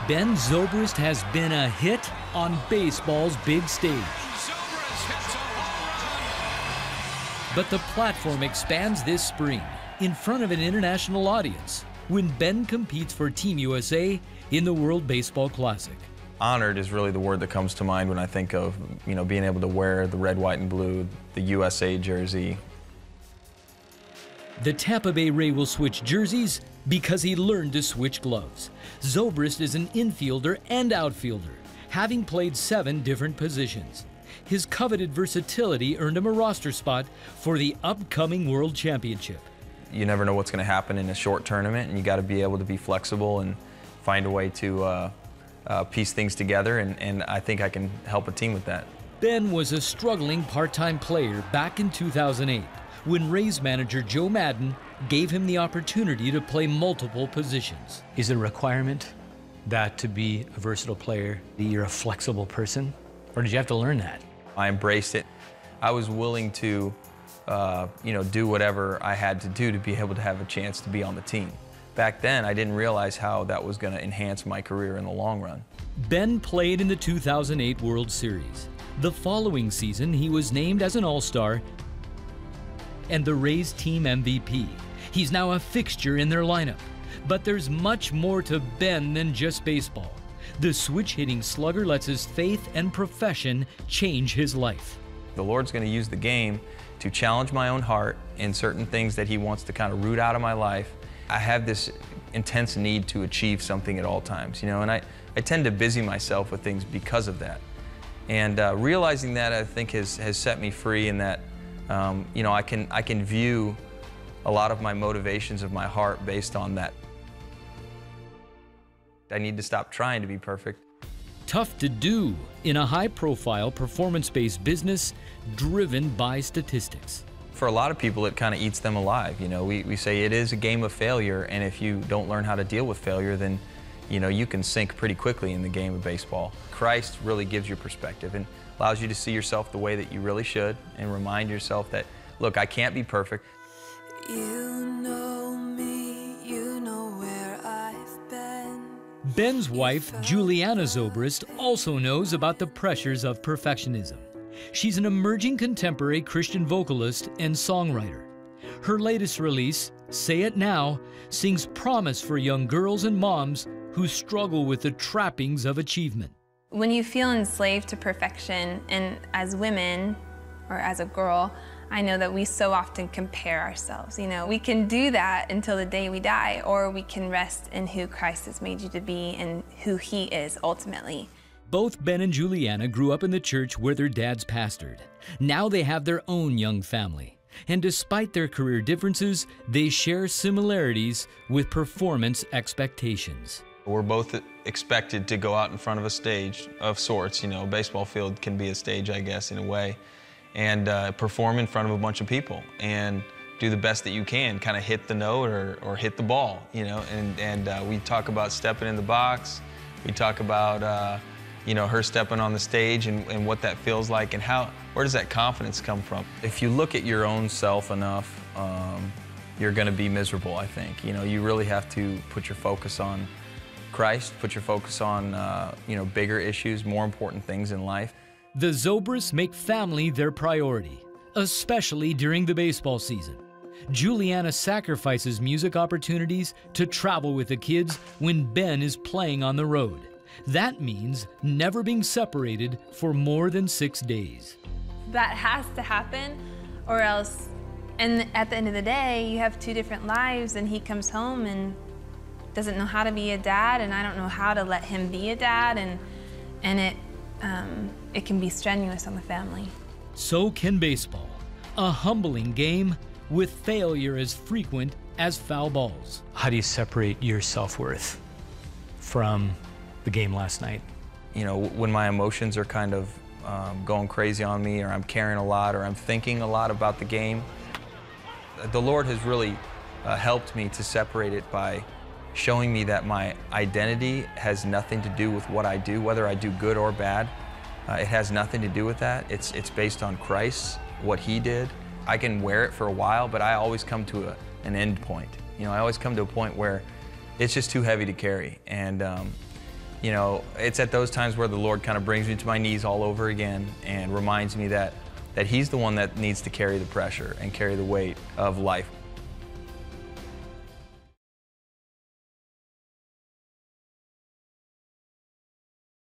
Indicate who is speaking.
Speaker 1: Ben Zobrist has been a hit on baseball's big stage. But the platform expands this spring in front of an international audience when Ben competes for Team USA in the World Baseball Classic.
Speaker 2: Honored is really the word that comes to mind when I think of, being able to wear the red, white, and blue, the USA jersey.
Speaker 1: The Tampa Bay Ray will switch jerseys because he learned to switch gloves. Zobrist is an infielder and outfielder, having played 7 different positions. His coveted versatility earned him a roster spot for the upcoming World Championship.
Speaker 2: You never know what's going to happen in a short tournament, and you got to be able to be flexible and find a way to piece things together, and I think I can help a team with that.
Speaker 1: Ben was a struggling part-time player back in 2008 when Rays manager Joe Madden gave him the opportunity to play multiple positions.
Speaker 3: Is it a requirement that to be a versatile player, that you're a flexible person, or did you have to learn that?
Speaker 2: I embraced it. I was willing to, do whatever I had to do to be able to have a chance to be on the team. Back then, I didn't realize how that was going to enhance my career in the long run.
Speaker 1: Ben played in the 2008 World Series. The following season, he was named as an All-Star and the Rays team MVP. He's now a fixture in their lineup. But there's much more to Ben than just baseball. The switch-hitting slugger lets his faith and profession change his life.
Speaker 2: The Lord's going to use the game to challenge my own heart in certain things that He wants to kind of root out of my life. I have this intense need to achieve something at all times, and I tend to busy myself with things because of that. And realizing that, I think, has set me free in that, I can view a lot of my motivations of my heart based on that. I need to stop trying to be perfect.
Speaker 1: Tough to do in a high-profile, performance-based business driven by statistics.
Speaker 2: For a lot of people, it kind of eats them alive. We say it is a game of failure, and if you don't learn how to deal with failure, then you can sink pretty quickly in the game of baseball. Christ really gives you perspective and allows you to see yourself the way that you really should and remind yourself that, look, I can't be perfect.
Speaker 4: You know me, you know where I've been.
Speaker 1: Ben's wife, Juliana Zobrist, also knows about the pressures of perfectionism. She's an emerging contemporary Christian vocalist and songwriter. Her latest release, Say It Now, sings promise for young girls and moms who struggle with the trappings of achievement.
Speaker 5: When you feel enslaved to perfection, and as women, or as a girl, I know that we so often compare ourselves. We can do that until the day we die, or we can rest in who Christ has made you to be and who He is ultimately.
Speaker 1: Both Ben and Juliana grew up in the church where their dads pastored. Now they have their own young family. And despite their career differences, they share similarities with performance expectations.
Speaker 2: We're both expected to go out in front of a stage of sorts. A baseball field can be a stage, I guess, in a way, and perform in front of a bunch of people and do the best that you can, kind of hit the note or hit the ball, and we talk about stepping in the box. We talk about her stepping on the stage and what that feels like and where does that confidence come from? If you look at your own self enough, you're going to be miserable, I think. You really have to put your focus on Christ, put your focus on, bigger issues, more important things in life.
Speaker 1: The Zobrists make family their priority, especially during the baseball season. Juliana sacrifices music opportunities to travel with the kids when Ben is playing on the road. That means never being separated for more than 6 days.
Speaker 5: That has to happen, or else, and at the end of the day, you have 2 different lives, and he comes home and doesn't know how to be a dad, and I don't know how to let him be a dad, and it can be strenuous on the family.
Speaker 1: So can baseball, a humbling game with failure as frequent as foul balls.
Speaker 3: How do you separate your self-worth from the game last night?
Speaker 2: When my emotions are kind of going crazy on me, or I'm caring a lot, or I'm thinking a lot about the game, the Lord has really helped me to separate it by showing me that my identity has nothing to do with what I do, whether I do good or bad. It has nothing to do with that. It's based on Christ, what He did. I can wear it for a while, but I always come to an end point. I always come to a point where it's just too heavy to carry. And You know, it's at those times where the Lord kind of brings me to my knees all over again and reminds me that He's the one that needs to carry the pressure and carry the weight of life.